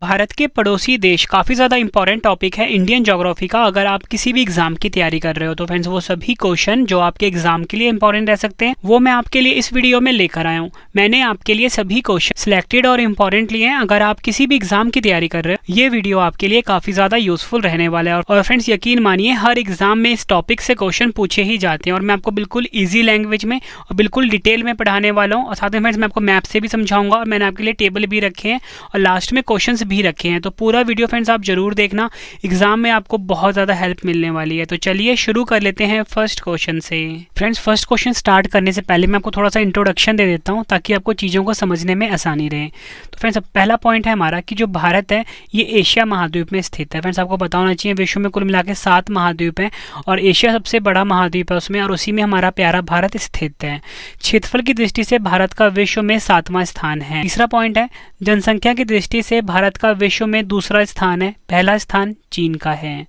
भारत के पड़ोसी देश काफ़ी ज़्यादा इंपॉर्टेंट टॉपिक है इंडियन ज्योग्राफी का। अगर आप किसी भी एग्जाम की तैयारी कर रहे हो तो फ्रेंड्स वो सभी क्वेश्चन जो आपके एग्जाम के लिए इंपॉर्टेंट रह सकते हैं वो मैं आपके लिए इस वीडियो में लेकर आया हूँ। मैंने आपके लिए सभी क्वेश्चन सिलेक्टेड और इंपॉर्टेंट लिए हैं। अगर आप किसी भी एग्जाम की तैयारी कर रहे हो ये वीडियो आपके लिए काफ़ी ज़्यादा यूजफुल रहने वाला है। और फ्रेंड्स यकीन मानिए हर एग्जाम में इस टॉपिक से क्वेश्चन पूछे ही जाते हैं और मैं आपको बिल्कुल ईजी लैंग्वेज में और बिल्कुल डिटेल में पढ़ाने वाला हूँ। और साथ में फ्रेंड्स मैं आपको मैप से भी समझाऊंगा और मैंने आपके लिए टेबल भी रखे हैं और लास्ट में क्वेश्चन भी रखे हैं। तो पूरा वीडियो फ्रेंड्स आप जरूर देखना, एग्जाम में आपको बहुत ज़्यादा हेल्प मिलने वाली है। तो चलिए शुरू कर लेते हैं फर्स्ट क्वेश्चन से। फ्रेंड्स फर्स्ट क्वेश्चन स्टार्ट करने से पहले मैं आपको थोड़ा सा इंट्रोडक्शन दे देता हूँ ताकि आपको चीज़ों को समझने में आसानी रहे। तो फ्रेंड्स पहला पॉइंट है हमारा कि जो भारत है ये एशिया महाद्वीप में स्थित है। फ्रेंड्स आपको पता होना चाहिए विश्व में कुल मिला के 7 महाद्वीप हैं और एशिया सबसे बड़ा महाद्वीप है उसमें, और उसी में हमारा प्यारा भारत स्थित है। क्षेत्रफल की दृष्टि से भारत का विश्व में 7वां स्थान है। तीसरा पॉइंट है जनसंख्या की दृष्टि से भारत का विश्व में दूसरा स्थान है, पहला स्थान चीन का है।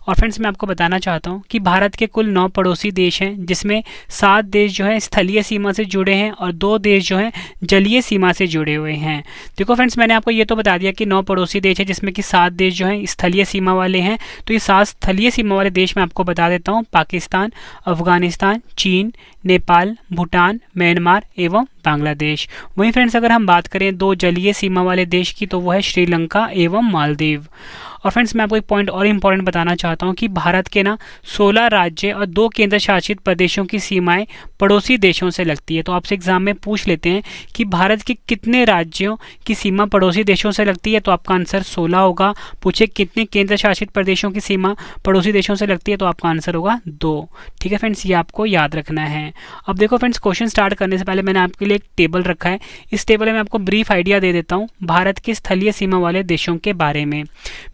और फ्रेंड्स मैं आपको बताना चाहता हूँ कि भारत के कुल 9 पड़ोसी देश हैं जिसमें 7 देश जो है स्थलीय सीमा से जुड़े हैं और 2 देश जो हैं जलीय सीमा से जुड़े हुए हैं। देखो फ्रेंड्स मैंने आपको ये तो बता दिया कि 9 पड़ोसी देश है जिसमें कि 7 देश जो हैं स्थलीय सीमा वाले हैं। तो ये 7 स्थलीय सीमा वाले देश मैं आपको बता देता हूँ: पाकिस्तान, अफगानिस्तान, चीन, नेपाल, भूटान, म्यांमार एवं बांग्लादेश। वहीं फ्रेंड्स अगर हम बात करें 2 जलीय सीमा वाले देश की तो वो है श्रीलंका एवं मालदीव। और फ्रेंड्स मैं आपको एक पॉइंट और इम्पॉर्टेंट बताना चाहता हूँ कि भारत के 16 राज्य और 2 केंद्र शासित प्रदेशों की सीमाएं पड़ोसी देशों से लगती है। तो आपसे एग्जाम में पूछ लेते हैं कि भारत के कितने राज्यों की सीमा पड़ोसी देशों से लगती है, तो आपका आंसर 16 होगा। पूछे कितने केंद्र शासित प्रदेशों की सीमा पड़ोसी देशों से लगती है, तो आपका आंसर होगा 2। ठीक है फ्रेंड्स, ये आपको याद रखना है। अब देखो फ्रेंड्स क्वेश्चन स्टार्ट करने से पहले मैंने आपके लिए एक टेबल रखा है। इस टेबल में आपको ब्रीफ आइडिया दे देता हूँ भारत के स्थलीय सीमा वाले देशों के बारे में।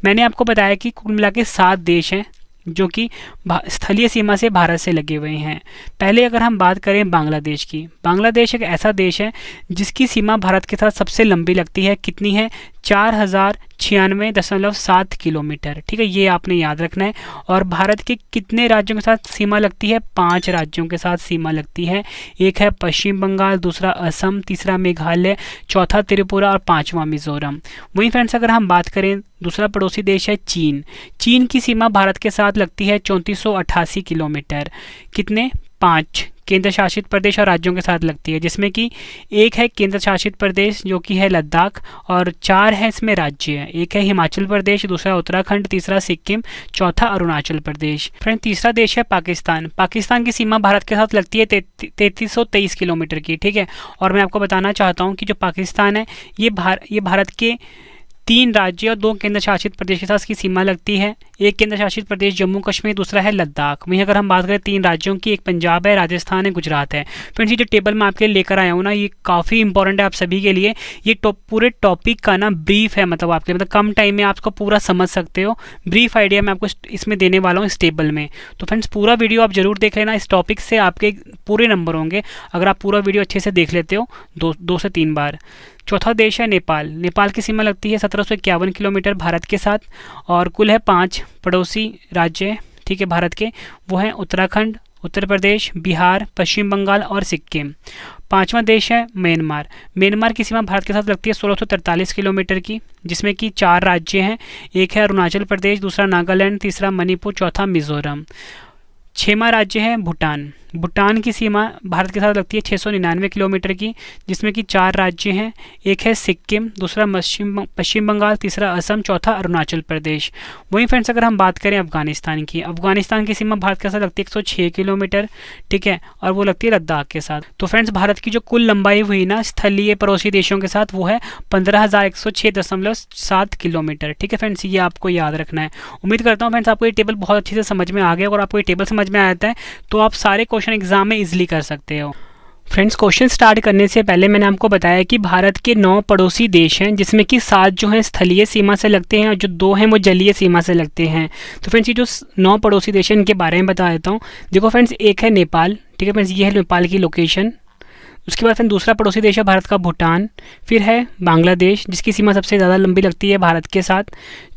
मैंने आपको बताया कि कुल मिला के 7 देश हैं जो कि स्थलीय सीमा से भारत से लगे हुए हैं। पहले अगर हम बात करें बांग्लादेश की, बांग्लादेश एक ऐसा देश है जिसकी सीमा भारत के साथ सबसे लंबी लगती है। कितनी है? 4096.7 किलोमीटर। ठीक है, ये आपने याद रखना है। और भारत के कितने राज्यों के साथ सीमा लगती है? 5 राज्यों के साथ सीमा लगती है। एक है पश्चिम बंगाल, दूसरा असम, तीसरा मेघालय, चौथा त्रिपुरा और 5वां मिजोरम। वहीं फ्रेंड्स अगर हम बात करें दूसरा पड़ोसी देश है चीन। चीन की सीमा भारत के साथ लगती है 3488 किलोमीटर। कितने? 5 केंद्र शासित प्रदेश और राज्यों के साथ लगती है, जिसमें कि एक है केंद्र शासित प्रदेश जो कि है लद्दाख और 4 है इसमें राज्य है। एक है हिमाचल प्रदेश, दूसरा उत्तराखंड, तीसरा सिक्किम, चौथा अरुणाचल प्रदेश। फ्रेंड तीसरा देश है पाकिस्तान। पाकिस्तान की सीमा भारत के साथ लगती है 3323 किलोमीटर की। ठीक है, और मैं आपको बताना चाहता हूँ कि जो पाकिस्तान है ये भारत के 3 राज्य और 2 केंद्र शासित प्रदेश के साथ इसकी सीमा लगती है। एक केंद्र शासित प्रदेश जम्मू कश्मीर, दूसरा है लद्दाख। वहीं अगर हम बात करें 3 राज्यों की, एक पंजाब है, राजस्थान है, गुजरात है। फ्रेंड्स ये जो टेबल मैं आपके लिए लेकर आया हूँ ना, ये काफ़ी इंपॉर्टेंट है आप सभी के लिए। ये पूरे टॉपिक का ना ब्रीफ है, मतलब आपके कम टाइम में आप इसको पूरा समझ सकते हो। ब्रीफ आइडिया मैं आपको इसमें देने वाला हूँ इस टेबल में। तो फ्रेंड्स पूरा वीडियो आप जरूर देख लेना, इस टॉपिक से आपके पूरे नंबर होंगे अगर आप पूरा वीडियो अच्छे से देख लेते हो 2 से 3 बार। चौथा देश है नेपाल। नेपाल की सीमा लगती है 1751 किलोमीटर भारत के साथ और कुल है 5 पड़ोसी राज्य। ठीक है, भारत के वो हैं उत्तराखंड, उत्तर प्रदेश, बिहार, पश्चिम बंगाल और सिक्किम। 5वां देश है म्यांमार। म्यांमार की सीमा भारत के साथ लगती है 1643 किलोमीटर की, जिसमें कि 4 राज्य हैं। एक है अरुणाचल प्रदेश, दूसरा नागालैंड, तीसरा मणिपुर, चौथा मिजोरम। 6वां राज्य है भूटान। भूटान की सीमा भारत के साथ लगती है 699 किलोमीटर की, जिसमें कि 4 राज्य हैं। एक है सिक्किम, दूसरा पश्चिम बंगाल, तीसरा असम, चौथा अरुणाचल प्रदेश। वहीं फ्रेंड्स अगर हम बात करें अफगानिस्तान की, अफगानिस्तान की सीमा भारत के साथ लगती है 106 किलोमीटर। ठीक है, और वो लगती है लद्दाख के साथ। तो फ्रेंड्स भारत की जो कुल लंबाई हुई ना स्थलीय पड़ोसी देशों के साथ वो है 15106.7 किलोमीटर। ठीक है फ्रेंड्स, ये आपको याद रखना है। उम्मीद करता हूँ फ्रेंड्स आपको ये टेबल बहुत अच्छे से समझ में आ गया। और आपको ये टेबल समझ में आ जाता है तो आप सारे क्वेश्चन एग्जाम में इजीली कर सकते हो। फ्रेंड्स क्वेश्चन स्टार्ट करने से पहले मैंने आपको बताया कि भारत के 9 पड़ोसी देश हैं, जिसमें कि 7 जो हैं स्थलीय सीमा से लगते हैं और जो 2 हैं वो जलीय सीमा से लगते हैं। तो फ्रेंड्स ये जो 9 पड़ोसी देश हैं इनके बारे में बता देता हूँ। देखो फ्रेंड्स एक है नेपाल। ठीक है फ्रेंड्स, ये है नेपाल की लोकेशन। उसके बाद फ्रेंड दूसरा पड़ोसी देश है भारत का भूटान। फिर है बांग्लादेश जिसकी सीमा सबसे ज़्यादा लंबी लगती है भारत के साथ।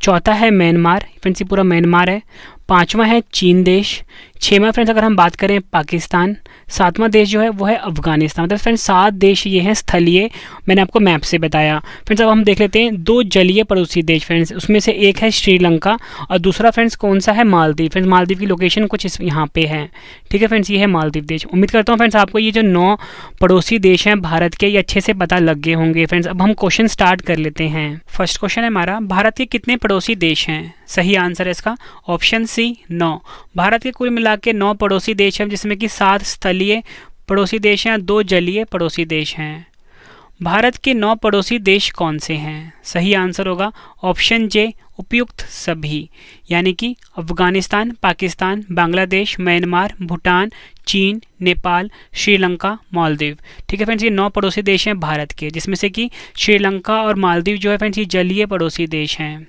चौथा है म्यांमार। फ्रेंड्स ये पूरा म्यांमार है। 5वां है चीन देश। छठवां फ्रेंड्स अगर हम बात करें पाकिस्तान, सातवां देश जो है वो है अफगानिस्तान। मतलब फ्रेंड्स 7 देश ये हैं स्थलीय, मैंने आपको मैप से बताया। फ्रेंड्स अब हम देख लेते हैं 2 जलीय पड़ोसी देश फ्रेंड्स, उसमें से एक है श्रीलंका और दूसरा फ्रेंड्स कौन सा है, मालदीव। फ्रेंड्स मालदीव की लोकेशन कुछ इस यहाँ पे है, ठीक है फ्रेंड्स, ये है मालदीव देश। उम्मीद करता हूँ फ्रेंड्स आपको ये जो 9 पड़ोसी देश हैं भारत के, ये अच्छे से पता लग गए होंगे। फ्रेंड्स अब हम क्वेश्चन स्टार्ट कर लेते हैं। फर्स्ट क्वेश्चन है हमारा, भारत के कितने पड़ोसी देश हैं? सही आंसर है इसका ऑप्शन सी 9। भारत के कुल मिला के 9 पड़ोसी देश हैं, जिसमें कि 7 स्थलीय पड़ोसी देश हैं, 2 जलीय पड़ोसी देश हैं। भारत के 9 पड़ोसी देश कौन से हैं? सही आंसर होगा ऑप्शन जे उपयुक्त सभी, यानी कि अफगानिस्तान, पाकिस्तान, बांग्लादेश, म्यांमार, भूटान, चीन, नेपाल, श्रीलंका, मालदीव। ठीक है फ्रेंड्स, ये 9 पड़ोसी देश हैं भारत के, जिसमें से कि श्रीलंका और मालदीव जो है फ्रेंड्स ये जलीय पड़ोसी देश हैं।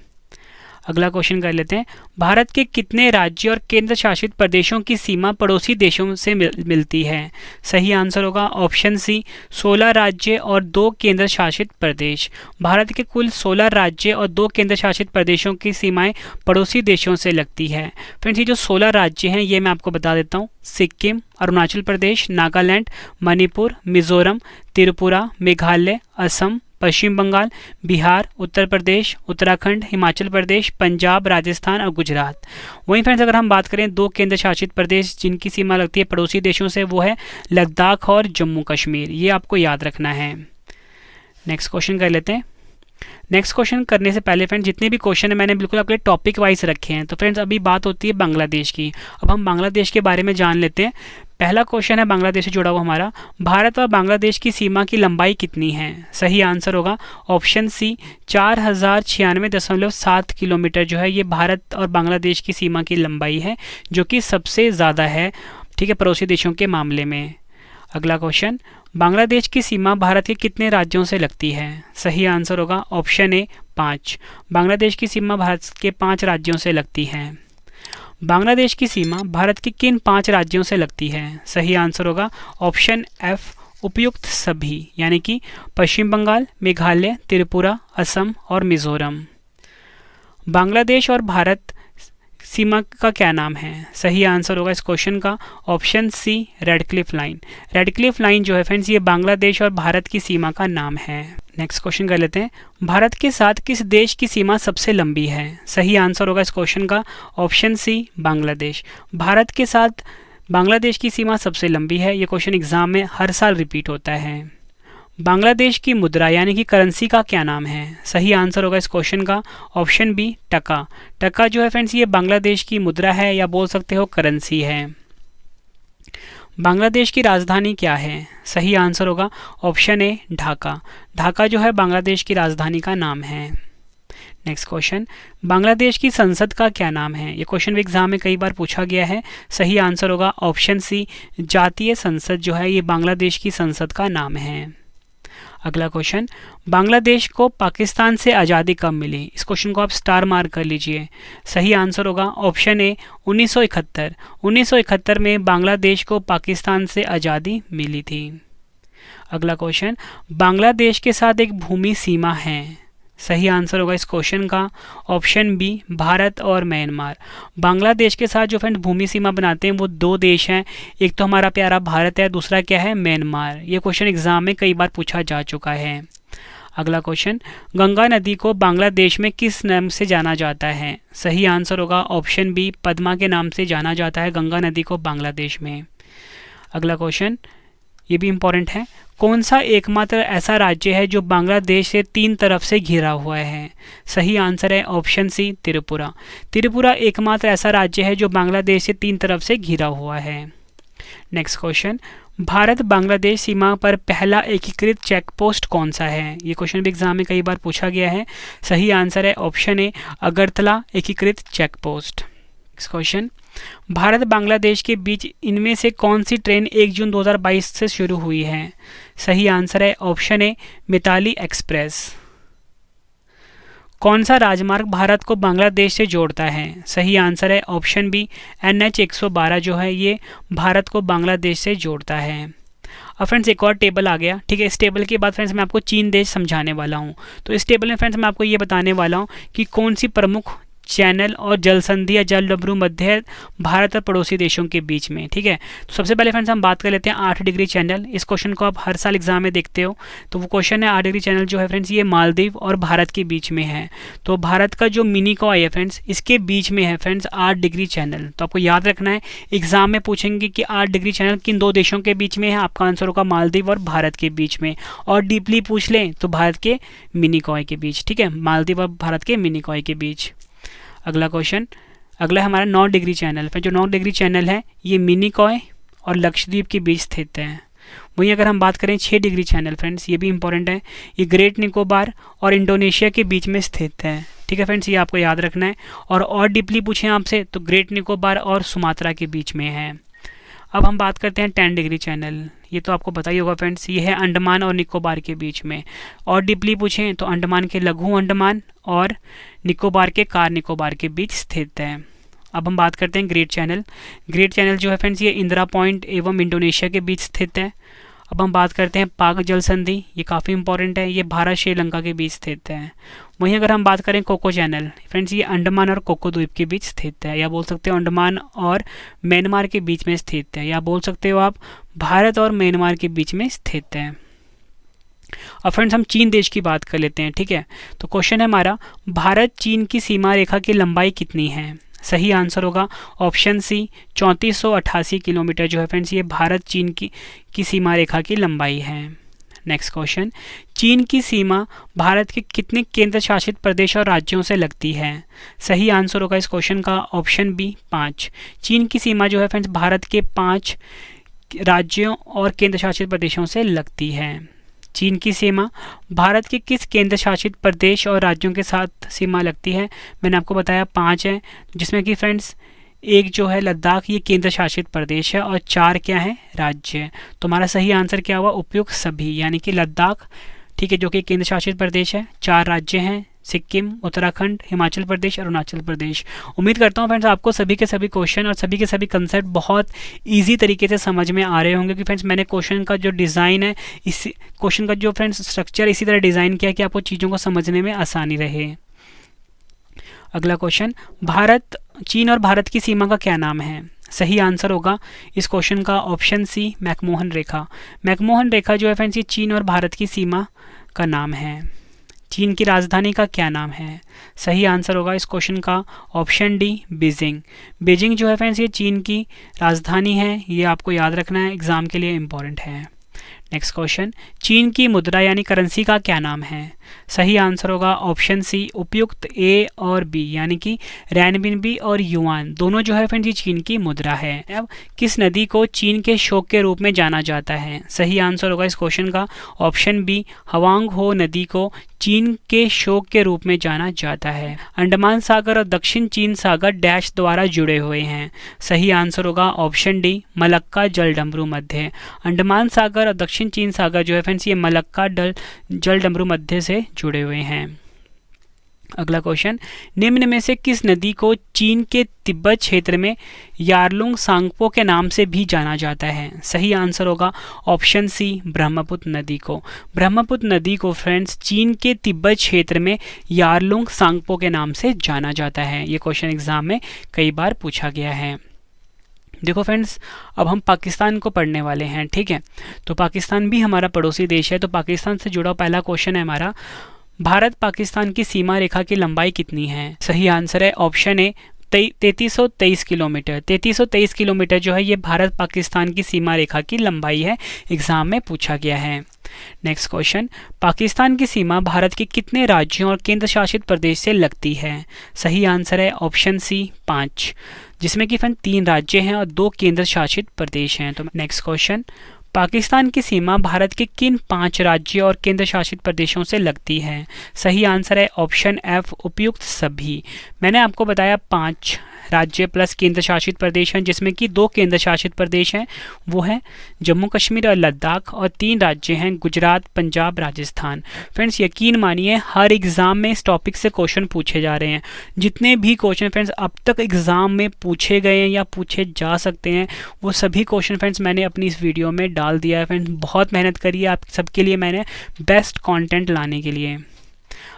अगला क्वेश्चन कर लेते हैं, भारत के कितने राज्य और केंद्र शासित प्रदेशों की सीमा पड़ोसी देशों से मिलती है? सही आंसर होगा ऑप्शन सी 16 राज्य और 2 केंद्र शासित प्रदेश। भारत के कुल 16 राज्य और 2 केंद्र शासित प्रदेशों की सीमाएं पड़ोसी देशों से लगती है। फ्रेंड्स ये जो 16 राज्य हैं ये मैं आपको बता देता हूँ, सिक्किम, अरुणाचल प्रदेश, नागालैंड, मणिपुर, मिजोरम, त्रिपुरा, मेघालय, असम, पश्चिम बंगाल, बिहार, उत्तर प्रदेश, उत्तराखंड, हिमाचल प्रदेश, पंजाब, राजस्थान और गुजरात। वहीं फ्रेंड्स अगर हम बात करें 2 केंद्र शासित प्रदेश जिनकी सीमा लगती है पड़ोसी देशों से, वो है लद्दाख और जम्मू कश्मीर। ये आपको याद रखना है। नेक्स्ट क्वेश्चन कर लेते हैं। नेक्स्ट क्वेश्चन करने से पहले फ्रेंड्स जितने भी क्वेश्चन है मैंने बिल्कुल आपके टॉपिक वाइज रखे हैं। तो फ्रेंड्स अभी बात होती है बांग्लादेश की। अब हम बांग्लादेश के बारे में जान लेते हैं। पहला क्वेश्चन है बांग्लादेश से जुड़ा हुआ हमारा, भारत और बांग्लादेश की सीमा की लंबाई कितनी है? सही आंसर होगा ऑप्शन सी 4096.7 किलोमीटर जो है ये भारत और बांग्लादेश की सीमा की लंबाई है, जो कि सबसे ज़्यादा है, ठीक है, पड़ोसी देशों के मामले में। अगला क्वेश्चन, बांग्लादेश की सीमा भारत के कितने राज्यों से लगती है? सही आंसर होगा ऑप्शन ए 5। बांग्लादेश की सीमा भारत के 5 राज्यों से लगती है। बांग्लादेश की सीमा भारत के किन 5 राज्यों से लगती है? सही आंसर होगा ऑप्शन एफ उपयुक्त सभी, यानी कि पश्चिम बंगाल, मेघालय, त्रिपुरा, असम और मिजोरम। बांग्लादेश और भारत सीमा का क्या नाम है? सही आंसर होगा इस क्वेश्चन का option C Radcliffe line. Radcliffe line जो है फ्रेंड्स ये बांग्लादेश और भारत की सीमा का नाम है। नेक्स्ट क्वेश्चन कर लेते हैं, भारत के साथ किस देश की सीमा सबसे लंबी है? सही आंसर होगा इस क्वेश्चन का ऑप्शन सी बांग्लादेश। भारत के साथ बांग्लादेश की सीमा सबसे लंबी है। ये क्वेश्चन एग्जाम में हर साल रिपीट होता है। बांग्लादेश की मुद्रा यानी कि करेंसी का क्या नाम है? सही आंसर होगा इस क्वेश्चन का ऑप्शन बी टका। टका जो है फ्रेंड्स ये बांग्लादेश की मुद्रा है या बोल सकते हो करेंसी है। बांग्लादेश की राजधानी क्या है? सही आंसर होगा ऑप्शन ए ढाका। ढाका जो है बांग्लादेश की राजधानी का नाम है। नेक्स्ट क्वेश्चन, बांग्लादेश की संसद का क्या नाम है? ये क्वेश्चन भी एग्जाम में कई बार पूछा गया है। सही आंसर होगा ऑप्शन सी जातीय संसद जो है ये बांग्लादेश की संसद का नाम है। अगला क्वेश्चन, बांग्लादेश को पाकिस्तान से आज़ादी कब मिली? इस क्वेश्चन को आप स्टार मार्क कर लीजिए। सही आंसर होगा ऑप्शन ए 1971। 1971 में बांग्लादेश को पाकिस्तान से आज़ादी मिली थी। अगला क्वेश्चन, बांग्लादेश के साथ एक भूमि सीमा है। सही आंसर होगा इस क्वेश्चन का ऑप्शन बी भारत और म्यांमार। बांग्लादेश के साथ जो फ्रेंड भूमि सीमा बनाते हैं वो 2 देश हैं, एक तो हमारा प्यारा भारत है, दूसरा क्या है म्यांमार। ये क्वेश्चन एग्जाम में कई बार पूछा जा चुका है। अगला क्वेश्चन, गंगा नदी को बांग्लादेश में किस नाम से जाना जाता है? सही आंसर होगा ऑप्शन बी पद्मा के नाम से जाना जाता है गंगा नदी को बांग्लादेश में। अगला क्वेश्चन ये भी इम्पोर्टेंट है, कौन सा एकमात्र ऐसा राज्य है जो बांग्लादेश से 3 तरफ से घिरा हुआ है? सही आंसर है ऑप्शन सी त्रिपुरा। त्रिपुरा एकमात्र ऐसा राज्य है जो बांग्लादेश से 3 तरफ से घिरा हुआ है। नेक्स्ट क्वेश्चन, भारत बांग्लादेश सीमा पर पहला एकीकृत चेक पोस्ट कौन सा है? ये क्वेश्चन भी एग्जाम में कई बार पूछा गया है। सही आंसर है ऑप्शन ए अगरतला एकीकृत check post. Next question, Bharat Bangladesh के बीच इनमें से कौन सी ट्रेन 1 जून 2022 से शुरू हुई है? सही आंसर है ऑप्शन ए मिताली एक्सप्रेस। कौन सा राजमार्ग भारत को बांग्लादेश से जोड़ता है? सही आंसर है ऑप्शन बी NH 112 जो है ये भारत को बांग्लादेश से जोड़ता है। अब फ्रेंड्स एक और टेबल आ गया, ठीक है। इस टेबल के बाद फ्रेंड्स मैं आपको चीन देश समझाने वाला हूँ। तो इस टेबल में फ्रेंड्स मैं आपको ये बताने वाला हूँ कि कौन सी प्रमुख चैनल और जल संधि या जल डमरू मध्य भारत और पड़ोसी देशों के बीच में, ठीक है। तो सबसे पहले फ्रेंड्स हम बात कर लेते हैं 8 डिग्री चैनल। इस क्वेश्चन को आप हर साल एग्जाम में देखते हो, तो वो क्वेश्चन है 8 डिग्री चैनल जो है फ्रेंड्स ये मालदीव और भारत के बीच में है। तो भारत का जो मिनिकॉय है फ्रेंड्स इसके बीच में है फ्रेंड्स 8 डिग्री चैनल। तो आपको याद रखना है, एग्जाम में पूछेंगे कि 8 डिग्री चैनल किन दो देशों के बीच में है, आपका आंसर होगा मालदीव और भारत के बीच में। और डीपली पूछ लें तो भारत के मिनिकॉय के बीच, ठीक है, मालदीव और भारत के मिनिकॉय के बीच। अगला क्वेश्चन, अगला है हमारा 9 डिग्री चैनल। फिर जो 9 डिग्री चैनल है ये मिनिकॉय और लक्षद्वीप के बीच स्थित है। वहीं अगर हम बात करें 6 डिग्री चैनल फ्रेंड्स, ये भी इंपॉर्टेंट है, ये ग्रेट निकोबार और इंडोनेशिया के बीच में स्थित है, ठीक है फ्रेंड्स, ये आपको याद रखना है। और डीपली पूछें आपसे तो ग्रेट निकोबार और सुमात्रा के बीच में है। अब हम बात करते हैं 10 डिग्री चैनल। ये तो आपको पता ही होगा फ्रेंड्स, ये है अंडमान और निकोबार के बीच में। और डीपली पूछें तो अंडमान के लघु अंडमान और निकोबार के कार निकोबार के बीच स्थित है। अब हम बात करते हैं ग्रेट चैनल। ग्रेट चैनल जो है फ्रेंड्स ये इंदिरा पॉइंट एवं इंडोनेशिया के बीच स्थित है। अब हम बात करते हैं पाक जल संधि, ये काफ़ी इंपॉर्टेंट है, ये भारत श्रीलंका के बीच स्थित है। वहीं अगर हम बात करें कोको चैनल फ्रेंड्स, ये अंडमान और कोको द्वीप के बीच स्थित है, या बोल सकते हो अंडमान और म्यांमार के बीच में स्थित है, या बोल सकते हो आप भारत और म्यांमार के बीच में स्थित है। अब फ्रेंड्स हम चीन देश की बात कर लेते हैं, ठीक है। तो क्वेश्चन है हमारा, भारत चीन की सीमा रेखा की लंबाई कितनी है? सही आंसर होगा ऑप्शन सी 3488 किलोमीटर जो है फ्रेंड्स ये भारत चीन की सीमा रेखा की लंबाई है। नेक्स्ट क्वेश्चन, चीन की सीमा भारत के कितने केंद्र शासित प्रदेश और राज्यों से लगती है? सही आंसर होगा इस क्वेश्चन का ऑप्शन बी 5। चीन की सीमा जो है फ्रेंड्स भारत के 5 राज्यों और केंद्र शासित प्रदेशों से लगती है। चीन की सीमा भारत के किस केंद्र शासित प्रदेश और राज्यों के साथ सीमा लगती है? मैंने आपको बताया 5 है, जिसमें कि फ्रेंड्स एक जो है लद्दाख ये केंद्र शासित प्रदेश है और 4 क्या है राज्य है। तो हमारा सही आंसर क्या हुआ? उपयुक्त सभी, यानी कि लद्दाख, ठीक है, जो कि केंद्र शासित प्रदेश है, 4 राज्य हैं सिक्किम, उत्तराखंड, हिमाचल प्रदेश, अरुणाचल प्रदेश। उम्मीद करता हूँ फ्रेंड्स आपको सभी के सभी क्वेश्चन और सभी के सभी कंसेप्ट बहुत इजी तरीके से समझ में आ रहे होंगे, कि फ्रेंड्स मैंने क्वेश्चन का जो डिज़ाइन है, इस क्वेश्चन का जो फ्रेंड्स स्ट्रक्चर इसी तरह डिज़ाइन किया कि आपको चीज़ों को समझने में आसानी रहे। अगला क्वेश्चन, भारत, चीन और भारत की सीमा का क्या नाम है? सही आंसर होगा इस क्वेश्चन का ऑप्शन सी मैकमोहन रेखा। मैकमोहन रेखा जो है फ्रेंड्स ये चीन और भारत की सीमा का नाम है। चीन की राजधानी का क्या नाम है? सही आंसर होगा इस क्वेश्चन का ऑप्शन डी बीजिंग। बीजिंग जो है फ्रेंड्स ये चीन की राजधानी है, ये आपको याद रखना है, एग्जाम के लिए इम्पॉर्टेंट है। नेक्स्ट क्वेश्चन, चीन की मुद्रा यानी करेंसी का क्या नाम है? सही आंसर होगा ऑप्शन सी उपयुक्त ए और बी, यानी कि रैनबिनबी और युआन दोनों जो है फ्रेंड्स ये चीन की मुद्रा है। अब किस नदी को चीन के शोक के रूप में जाना जाता है? सही आंसर होगा इस क्वेश्चन का ऑप्शन बी हवांग हो नदी को चीन के शोक के रूप में जाना जाता है। अंडमान सागर और दक्षिण चीन सागर डैश द्वारा जुड़े हुए हैं। सही आंसर होगा ऑप्शन डी मलक्का जल डमरू मध्य। अंडमान सागर और दक्षिण चीन सागर जो है फ्रेंड्स ये मलक्का जल डमरू मध्य से जुड़े हुए हैं। अगला क्वेश्चन, निम्न में से किस नदी को चीन के तिब्बत क्षेत्र में यारलुंग सांगपो के नाम से भी जाना जाता है? सही आंसर होगा ऑप्शन सी ब्रह्मपुत्र नदी को। ब्रह्मपुत्र नदी को फ्रेंड्स चीन के तिब्बत क्षेत्र में यारलुंग सांगपो के नाम से जाना जाता है। ये क्वेश्चन एग्जाम में कई बार पूछा गया है। देखो फ्रेंड्स अब हम पाकिस्तान को पढ़ने वाले हैं, ठीक है। तो पाकिस्तान भी हमारा पड़ोसी देश है, तो पाकिस्तान से जुड़ा पहला क्वेश्चन है हमारा, भारत पाकिस्तान की सीमा रेखा की लंबाई कितनी है? सही आंसर है ऑप्शन ए 3323 किलोमीटर। 3323 किलोमीटर जो है ये भारत पाकिस्तान की सीमा रेखा की लंबाई है, एग्जाम में पूछा गया है। नेक्स्ट क्वेश्चन, पाकिस्तान की सीमा भारत के कितने राज्यों और केंद्र शासित प्रदेश से लगती है? सही आंसर है ऑप्शन सी 5, जिसमें कि फ्रेंड 3 राज्य हैं और 2 केंद्र शासित प्रदेश हैं। तो नेक्स्ट क्वेश्चन, पाकिस्तान की सीमा भारत के किन 5 राज्यों और केंद्र शासित प्रदेशों से लगती है? सही आंसर है ऑप्शन एफ उपयुक्त सभी। मैंने आपको बताया 5 राज्य प्लस केंद्र शासित प्रदेश हैं, जिसमें कि 2 केंद्र शासित प्रदेश हैं, वो है जम्मू कश्मीर और लद्दाख, और 3 राज्य हैं गुजरात, पंजाब, राजस्थान। फ्रेंड्स यकीन मानिए हर एग्जाम में इस टॉपिक से क्वेश्चन पूछे जा रहे हैं। जितने भी क्वेश्चन फ्रेंड्स अब तक एग्जाम में पूछे गए हैं या पूछे जा सकते हैं, वो सभी क्वेश्चन फ्रेंड्स मैंने अपनी इस वीडियो में डाल दिया है। फ्रेंड्स बहुत मेहनत करी है आप सबके लिए मैंने बेस्ट कॉन्टेंट लाने के लिए।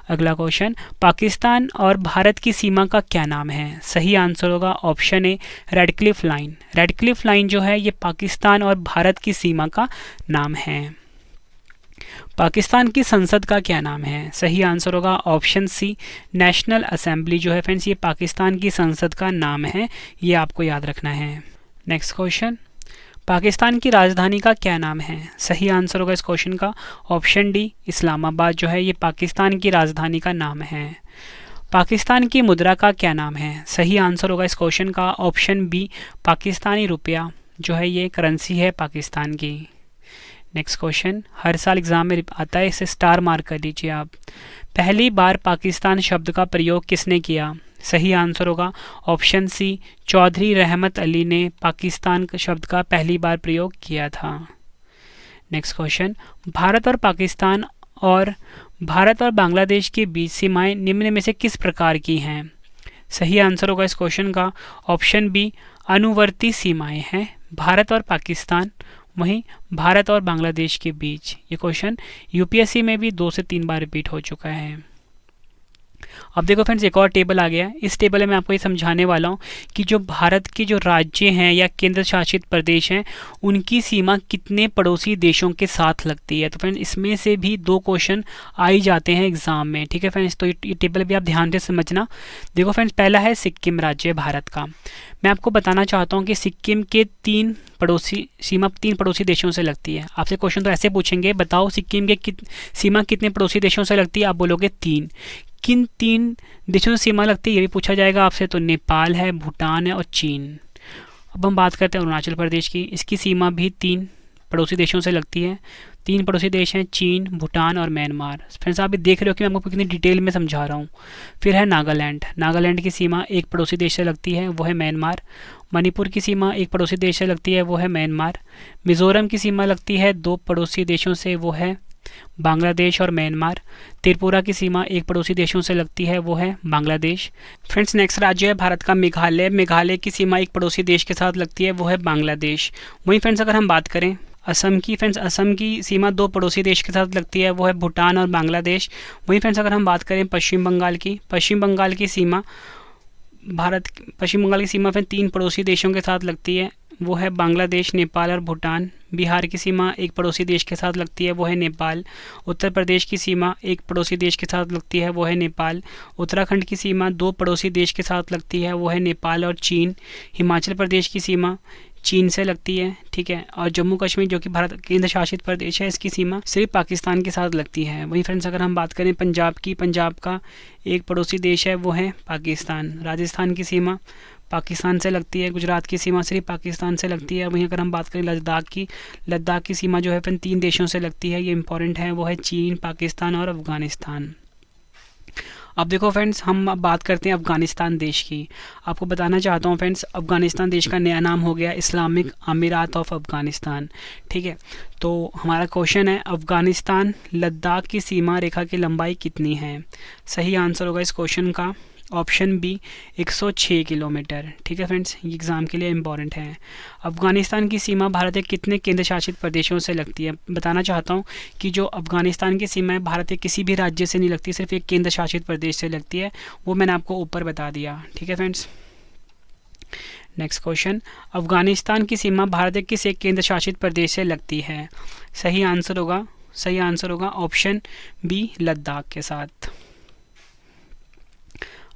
अगला क्वेश्चन, पाकिस्तान और भारत की सीमा का क्या नाम है? सही आंसर होगा option A Radcliffe line. Radcliffe line जो है ये पाकिस्तान और भारत की सीमा का नाम है। पाकिस्तान की संसद का क्या नाम है? सही आंसर होगा ऑप्शन सी नेशनल असेंबली जो है फ्रेंड्स ये पाकिस्तान की संसद का नाम है, ये आपको याद रखना है। नेक्स्ट क्वेश्चन, पाकिस्तान की राजधानी का क्या नाम है? सही आंसर होगा इस क्वेश्चन का ऑप्शन डी इस्लामाबाद जो है ये पाकिस्तान की राजधानी का नाम है। पाकिस्तान की मुद्रा का क्या नाम है? सही आंसर होगा इस क्वेश्चन का ऑप्शन बी पाकिस्तानी रुपया जो है ये करेंसी है पाकिस्तान की। नेक्स्ट क्वेश्चन, हर साल एग्जाम में आता है, इसे स्टार मार्क कर लीजिए आप। पहली बार पाकिस्तान शब्द का प्रयोग किसने किया? सही आंसर होगा ऑप्शन सी चौधरी रहमत अली ने पाकिस्तान शब्द का पहली बार प्रयोग किया था। नेक्स्ट क्वेश्चन, भारत और बांग्लादेश के बीच सीमाएं निम्न में से किस प्रकार की हैं? सही आंसर होगा इस क्वेश्चन का ऑप्शन बी अनुवर्ती सीमाएं हैं भारत और पाकिस्तान, वहीं भारत और बांग्लादेश के बीच। ये क्वेश्चन यूपीएससी में भी 2 से 3 बार रिपीट हो चुका है। अब देखो फ्रेंड्स एक और टेबल आ गया है। इस टेबल में मैं आपको ये समझाने वाला हूँ कि जो भारत के जो राज्य हैं या केंद्र शासित प्रदेश हैं उनकी सीमा कितने पड़ोसी देशों के साथ लगती है। तो फ्रेंड्स इसमें से भी 2 क्वेश्चन आ ही जाते हैं एग्जाम में, ठीक है फ्रेंड्स। तो ये टेबल भी आप ध्यान से समझना। देखो फ्रेंड्स पहला है सिक्किम राज्य भारत का। मैं आपको बताना चाहता हूँ कि सिक्किम के 3 पड़ोसी देशों से लगती है। आपसे क्वेश्चन तो ऐसे पूछेंगे, बताओ सिक्किम के सीमा कितने पड़ोसी देशों से लगती है? आप बोलोगे 3। किन 3 देशों से सीमा लगती है ये भी पूछा जाएगा आपसे। तो नेपाल है, भूटान है और चीन। अब हम बात करते हैं अरुणाचल प्रदेश की। इसकी सीमा भी 3 पड़ोसी देशों से लगती है। 3 पड़ोसी देश हैं चीन, भूटान और म्यांमार। फ्रेंड्स आप भी देख रहे हो कि मैं आपको कितनी डिटेल में समझा रहा हूँ। फिर है नागालैंड। नागालैंड की सीमा 1 पड़ोसी देश से लगती है, वो है म्यांमार। मणिपुर की सीमा 1 पड़ोसी देश से लगती है, वो है म्यांमार। मिजोरम की सीमा लगती है 2 पड़ोसी देशों से, वो है बांग्लादेश और म्यांमार। त्रिपुरा की सीमा 1 पड़ोसी देशों से लगती है, वो है बांग्लादेश। फ्रेंड्स नेक्स्ट राज्य है भारत का मेघालय। मेघालय की सीमा 1 पड़ोसी देश के साथ लगती है, वो है बांग्लादेश। वहीं फ्रेंड्स अगर हम बात करें असम की, फ्रेंड्स असम की सीमा 2 पड़ोसी देश के साथ लगती है, वो है भूटान और बांग्लादेश। वहीं फ्रेंड्स अगर हम बात करें पश्चिम बंगाल की, पश्चिम बंगाल की सीमा फिर 3 पड़ोसी देशों के साथ लगती है, वो है बांग्लादेश, नेपाल और भूटान। बिहार की सीमा 1 पड़ोसी देश के साथ लगती है, वो है नेपाल। उत्तर प्रदेश की सीमा 1 पड़ोसी देश के साथ लगती है, वो है नेपाल। उत्तराखंड की सीमा 2 पड़ोसी देश के साथ लगती है, वो है नेपाल और चीन। हिमाचल प्रदेश की सीमा चीन से लगती है, ठीक है। और जम्मू कश्मीर जो कि भारत केंद्र शासित प्रदेश है, इसकी सीमा सिर्फ पाकिस्तान के साथ लगती है। वहीं फ्रेंड्स अगर हम बात करें पंजाब की, पंजाब का 1 पड़ोसी देश है, वो है पाकिस्तान। राजस्थान की सीमा पाकिस्तान से लगती है। गुजरात की सीमा सिर्फ पाकिस्तान से लगती है। वहीं अगर हम बात करें लद्दाख की सीमा जो है फिर 3 देशों से लगती है, ये इंपॉर्टेंट है, वो है चीन, पाकिस्तान और अफगानिस्तान। अब देखो फ्रेंड्स हम अब बात करते हैं अफगानिस्तान देश की। आपको बताना चाहता हूँ फ्रेंड्स अफगानिस्तान देश का नया नाम हो गया इस्लामिक अमीरात ऑफ अफगानिस्तान, ठीक है। तो हमारा क्वेश्चन है अफगानिस्तान लद्दाख की सीमा रेखा की लंबाई कितनी है? सही आंसर होगा इस क्वेश्चन का ऑप्शन बी 106 किलोमीटर, ठीक है फ्रेंड्स। ये एग्ज़ाम के लिए इम्पॉर्टेंट है। अफगानिस्तान की सीमा भारत के कितने केंद्र शासित प्रदेशों से लगती है? बताना चाहता हूँ कि जो अफगानिस्तान की सीमा है भारत के किसी भी राज्य से नहीं लगती, सिर्फ एक केंद्र शासित प्रदेश से लगती है। वो मैंने आपको ऊपर बता दिया, ठीक है फ्रेंड्स। नेक्स्ट क्वेश्चन, अफगानिस्तान की सीमा भारत के किस एक केंद्र शासित प्रदेश से लगती है? सही आंसर होगा ऑप्शन बी लद्दाख के साथ।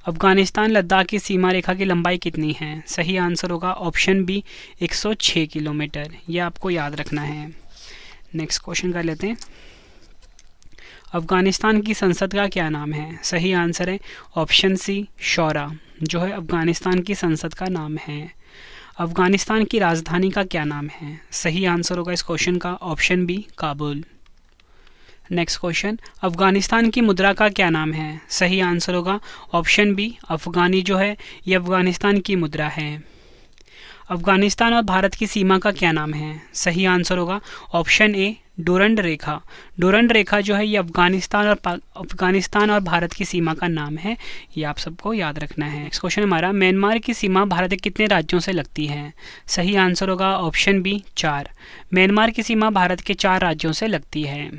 अफगानिस्तान लद्दाख की सीमा रेखा की लंबाई कितनी है? सही आंसर होगा ऑप्शन बी 106 किलोमीटर। यह आपको याद रखना है। नेक्स्ट क्वेश्चन कर लेते हैं। अफगानिस्तान की संसद का क्या नाम है? सही आंसर है ऑप्शन सी शौरा, जो है अफगानिस्तान की संसद का नाम है। अफगानिस्तान की राजधानी का क्या नाम है? सही आंसर होगा इस क्वेश्चन का option B Kabul. Next question, Afghanistan की मुद्रा का क्या नाम है? सही आंसर होगा ऑप्शन बी अफगानी, जो है ये अफगानिस्तान की मुद्रा है। अफगानिस्तान और भारत की सीमा का क्या नाम है? सही आंसर होगा ऑप्शन ए डोरंड रेखा। डोरंड रेखा जो है ये अफगानिस्तान और भारत की सीमा का नाम है, ये आप सबको याद रखना है। नेक्स्ट क्वेश्चन हमारा, म्यांमार की सीमा भारत के कितने राज्यों से लगती है? सही आंसर होगा ऑप्शन बी 4। म्यांमार की सीमा भारत के 4 राज्यों से लगती है।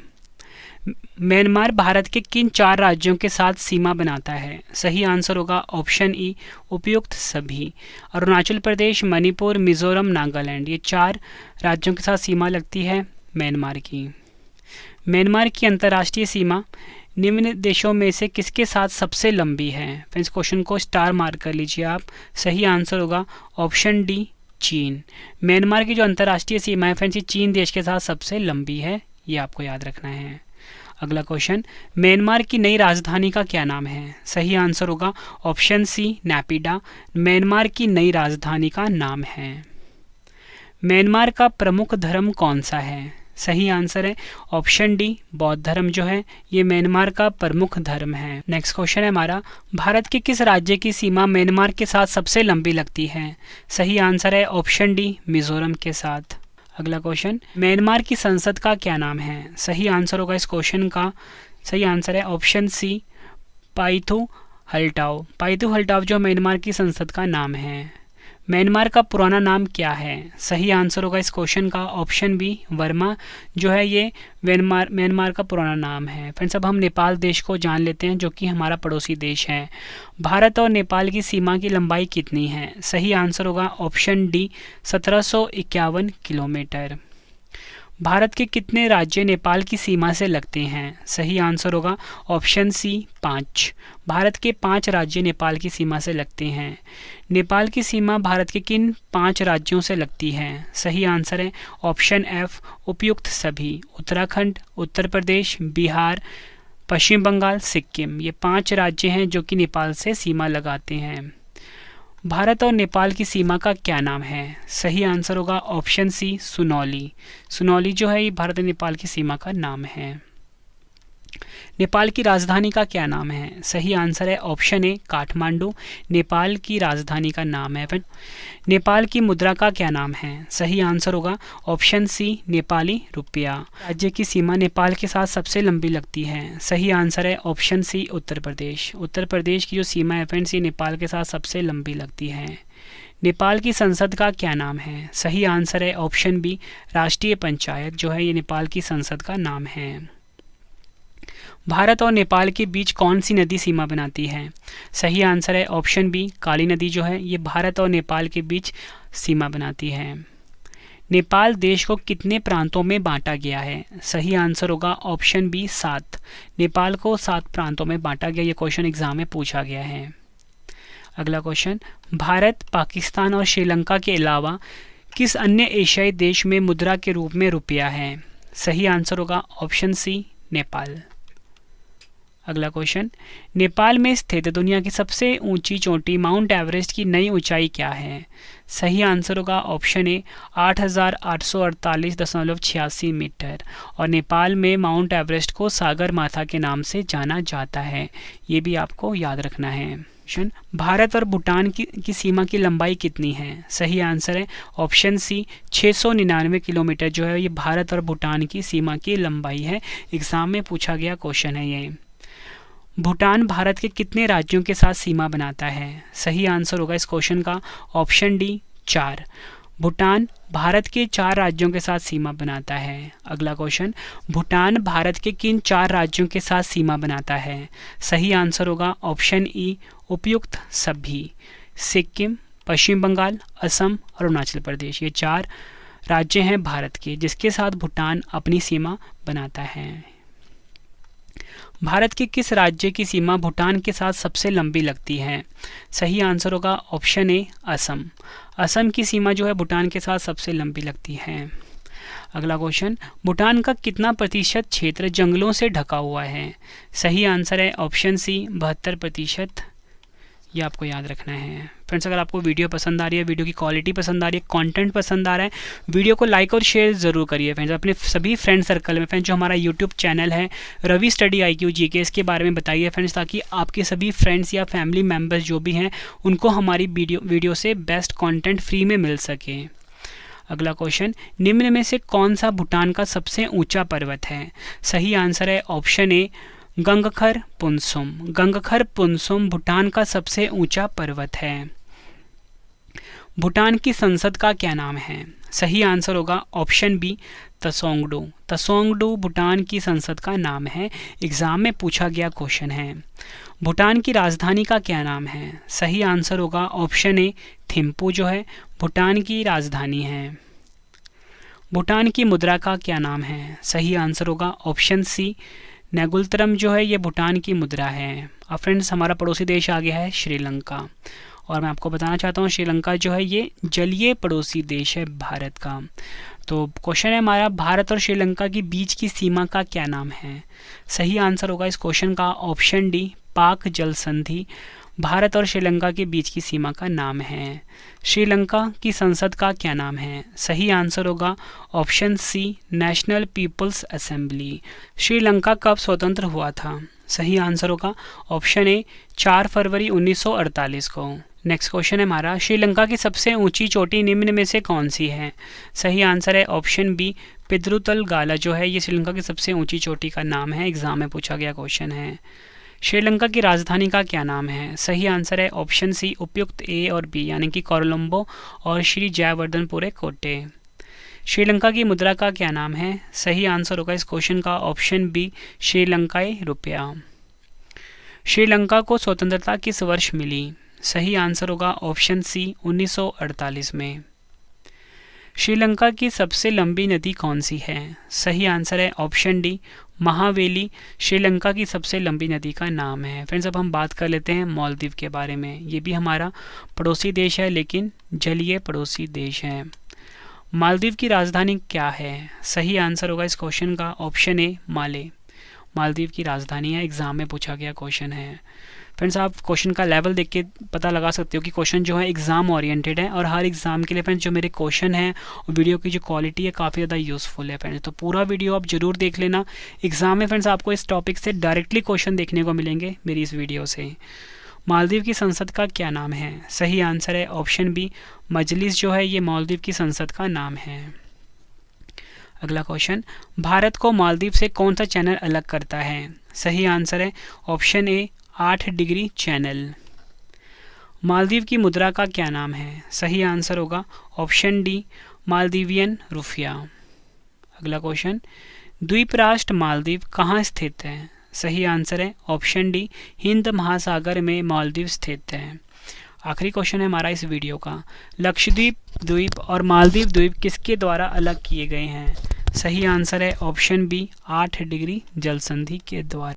म्यांमार भारत के किन 4 राज्यों के साथ सीमा बनाता है? सही आंसर होगा ऑप्शन ई, उपयुक्त सभी। अरुणाचल प्रदेश, मणिपुर, मिजोरम, नागालैंड, ये 4 राज्यों के साथ सीमा लगती है म्यांमार की। म्यांमार की अंतर्राष्ट्रीय सीमा निम्न देशों में से किसके साथ सबसे लंबी है? फ्रेंड्स क्वेश्चन को स्टार मार्क कर लीजिए आप। सही आंसर होगा ऑप्शन डी, चीन। म्यांमार की जो अंतर्राष्ट्रीय सीमा है फ्रेंड्स, ये चीन देश के साथ सबसे लंबी है, ये आपको याद रखना है। अगला क्वेश्चन, म्यांमार की नई राजधानी का क्या नाम है? सही आंसर होगा ऑप्शन सी, नैपिडा। म्यांमार की नई राजधानी का नाम है। म्यांमार का प्रमुख धर्म कौन सा है? सही आंसर है ऑप्शन डी, बौद्ध धर्म जो है ये म्यांमार का प्रमुख धर्म है। नेक्स्ट क्वेश्चन है हमारा, भारत के किस राज्य की सीमा म्यांमार के साथ सबसे लंबी लगती है? सही आंसर है ऑप्शन डी, मिजोरम के साथ। अगला क्वेश्चन, म्यांमार की संसद का क्या नाम है? सही आंसर होगा इस क्वेश्चन का, सही आंसर है ऑप्शन सी, पाइथू हल्टाओ। पाइथू हल्टाओ जो म्यांमार की संसद का नाम है। म्यांमार का पुराना नाम क्या है? सही आंसर होगा इस क्वेश्चन का ऑप्शन बी, वर्मा जो है ये म्यांमार का पुराना नाम है। फ्रेंड्स अब हम नेपाल देश को जान लेते हैं जो कि हमारा पड़ोसी देश है। भारत और नेपाल की सीमा की लंबाई कितनी है? सही आंसर होगा ऑप्शन डी, 1751 किलोमीटर। भारत के कितने राज्य नेपाल की सीमा से लगते हैं? सही आंसर होगा ऑप्शन सी, 5। भारत के 5 राज्य नेपाल की सीमा से लगते हैं। नेपाल की सीमा भारत के किन 5 राज्यों से लगती है? सही आंसर है ऑप्शन एफ, उपयुक्त सभी। उत्तराखंड, उत्तर प्रदेश, बिहार, पश्चिम बंगाल, सिक्किम, ये 5 राज्य हैं जो कि नेपाल से सीमा लगाते हैं। भारत और नेपाल की सीमा का क्या नाम है? सही आंसर होगा ऑप्शन सी, सुनौली। सुनौली जो है ये भारत और नेपाल की सीमा का नाम है। नेपाल की राजधानी का क्या नाम है? सही आंसर है ऑप्शन ए, काठमांडू नेपाल की राजधानी का नाम है। नेपाल की मुद्रा का क्या नाम है? सही आंसर होगा ऑप्शन सी, नेपाली रुपया। राज्य की सीमा नेपाल के साथ सबसे लंबी लगती है। सही आंसर है ऑप्शन सी, उत्तर प्रदेश। उत्तर प्रदेश की जो सीमा है फ्रेंड्स, ये नेपाल के साथ सबसे लंबी लगती है। नेपाल की संसद का क्या नाम है? सही आंसर है ऑप्शन बी, राष्ट्रीय पंचायत जो है ये नेपाल की संसद का नाम है। भारत और नेपाल के बीच कौन सी नदी सीमा बनाती है? सही आंसर है ऑप्शन बी, काली नदी जो है ये भारत और नेपाल के बीच सीमा बनाती है। नेपाल देश को कितने प्रांतों में बांटा गया है? सही आंसर होगा ऑप्शन बी, 7। नेपाल को 7 प्रांतों में बांटा गया, ये क्वेश्चन एग्जाम में पूछा गया है। अगला क्वेश्चन, भारत, पाकिस्तान और श्रीलंका के अलावा किस अन्य एशियाई देश में मुद्रा के रूप में रुपया है? सही आंसर होगा ऑप्शन सी, नेपाल। अगला क्वेश्चन, नेपाल में स्थित दुनिया की सबसे ऊंची चोटी माउंट एवरेस्ट की नई ऊंचाई क्या है? सही आंसर होगा ऑप्शन ए, 8,848.86 मीटर। और नेपाल में माउंट एवरेस्ट को सागर माथा के नाम से जाना जाता है, ये भी आपको याद रखना है। भारत और भूटान की सीमा की लंबाई कितनी है? सही आंसर है ऑप्शन सी, 699 किलोमीटर जो है ये भारत और भूटान की सीमा की लंबाई है। एग्जाम में पूछा गया क्वेश्चन है ये। भूटान भारत के कितने राज्यों के साथ सीमा बनाता है? सही आंसर होगा इस क्वेश्चन का ऑप्शन डी, 4। भूटान भारत के 4 राज्यों के साथ सीमा बनाता है। अगला क्वेश्चन, भूटान भारत के किन 4 राज्यों के साथ सीमा बनाता है? सही आंसर होगा ऑप्शन ई, उपयुक्त सभी। सिक्किम, पश्चिम बंगाल, असम, अरुणाचल प्रदेश, ये 4 राज्य हैं भारत के जिसके साथ भूटान अपनी सीमा बनाता है। भारत के किस राज्य की सीमा भूटान के साथ सबसे लंबी लगती है? सही आंसर होगा ऑप्शन ए, असम। असम की सीमा जो है भूटान के साथ सबसे लंबी लगती है। अगला क्वेश्चन, भूटान का कितना प्रतिशत क्षेत्र जंगलों से ढका हुआ है? सही आंसर है ऑप्शन सी, 72%। ये आपको याद रखना है। फ्रेंड्स अगर आपको वीडियो पसंद आ रही है, वीडियो की क्वालिटी पसंद आ रही है, कंटेंट पसंद आ रहा है, वीडियो को लाइक और शेयर ज़रूर करिए फ्रेंड्स। अपने सभी फ्रेंड सर्कल में फ्रेंड्स जो हमारा यूट्यूब चैनल है रवि स्टडी IQ GK, इसके बारे में बताइए फ्रेंड्स, ताकि आपके सभी फ्रेंड्स या फैमिली मेम्बर्स जो भी हैं उनको हमारी वीडियो से बेस्ट कॉन्टेंट फ्री में मिल सके। अगला क्वेश्चन, निम्न में से कौन सा भूटान का सबसे ऊँचा पर्वत है? सही आंसर है ऑप्शन ए, गंगखर पुनसुम। गंगखर पुनसुम भूटान का सबसे ऊंचा पर्वत है। भूटान की संसद का क्या नाम है? सही आंसर होगा ऑप्शन बी त्सोंगडू। त्सोंगडू भूटान की संसद का नाम है, एग्जाम में पूछा गया क्वेश्चन है। भूटान की राजधानी का क्या नाम है? सही आंसर होगा ऑप्शन ए थिम्पू जो है भूटान की राजधानी है। भूटान की मुद्रा का क्या नाम है? सही आंसर होगा ऑप्शन सी नेगुलतरम जो है ये भूटान की मुद्रा है। अब फ्रेंड्स हमारा पड़ोसी देश आ गया है श्रीलंका, और मैं आपको बताना चाहता हूँ श्रीलंका जो है ये जलीय पड़ोसी देश है भारत का। तो क्वेश्चन है हमारा, भारत और श्रीलंका के बीच की सीमा का क्या नाम है? सही आंसर होगा इस क्वेश्चन का ऑप्शन डी पाक जल संधि भारत और श्रीलंका के बीच की सीमा का नाम है। श्रीलंका की संसद का क्या नाम है? सही आंसर होगा option C National People's Assembly. Sri Lanka कब स्वतंत्र हुआ था? सही आंसर होगा ऑप्शन ए 4 फरवरी 1948 को। नेक्स्ट क्वेश्चन है हमारा, श्रीलंका की सबसे ऊंची चोटी निम्न में से कौन सी है? सही आंसर है ऑप्शन बी पिद्रुतल गाला जो है ये श्रीलंका की सबसे ऊंची चोटी का नाम है, एग्जाम में पूछा गया क्वेश्चन है। श्रीलंका की राजधानी का क्या नाम है? सही आंसर है ऑप्शन सी उपयुक्त ए और बी यानी कि कोलंबो और श्री जयवर्धनपुरे कोटे। श्रीलंका की मुद्रा का क्या नाम है? सही आंसर होगा इस क्वेश्चन का ऑप्शन बी श्रीलंकाई रुपया। श्रीलंका को स्वतंत्रता किस वर्ष मिली? सही आंसर होगा ऑप्शन सी 1948 में। श्रीलंका की सबसे लंबी नदी कौन सी है? सही आंसर है ऑप्शन डी महावेली श्रीलंका की सबसे लंबी नदी का नाम है। फ्रेंड्स अब हम बात कर लेते हैं मालदीव के बारे में। ये भी हमारा पड़ोसी देश है लेकिन जलीय पड़ोसी देश है। मालदीव की राजधानी क्या है? सही आंसर होगा इस क्वेश्चन का ऑप्शन ए माले। मालदीव की राजधानी है, एग्जाम में पूछा गया क्वेश्चन है। फ्रेंड्स आप क्वेश्चन का लेवल देख के पता लगा सकते हो कि क्वेश्चन जो है एग्जाम ओरिएंटेड है, और हर एग्जाम के लिए फ्रेंड्स जो मेरे क्वेश्चन है और वीडियो की जो क्वालिटी है काफ़ी ज़्यादा यूज़फुल है फ्रेंड्स। तो पूरा वीडियो आप जरूर देख लेना। एग्जाम में फ्रेंड्स आपको इस टॉपिक से डायरेक्टली क्वेश्चन देखने को मिलेंगे मेरी इस वीडियो से। मालदीव की संसद का क्या नाम है? सही आंसर है ऑप्शन बी मजलिस जो है ये मालदीव की संसद का नाम है। अगला क्वेश्चन, भारत को मालदीव से कौन सा चैनल अलग करता है? सही आंसर है option A 8 degree channel. Maldives की मुद्रा का क्या नाम है? सही आंसर होगा ऑप्शन डी मालदीवियन रुपया। अगला क्वेश्चन, द्वीप राष्ट्र मालदीव कहाँ स्थित है? सही आंसर है ऑप्शन डी हिंद महासागर में मालदीव स्थित है। आखिरी क्वेश्चन है हमारा इस वीडियो का, लक्षद्वीप द्वीप और मालदीव द्वीप किसके द्वारा अलग किए गए हैं? सही आंसर है ऑप्शन बी 8 डिग्री जल संधि के द्वारा।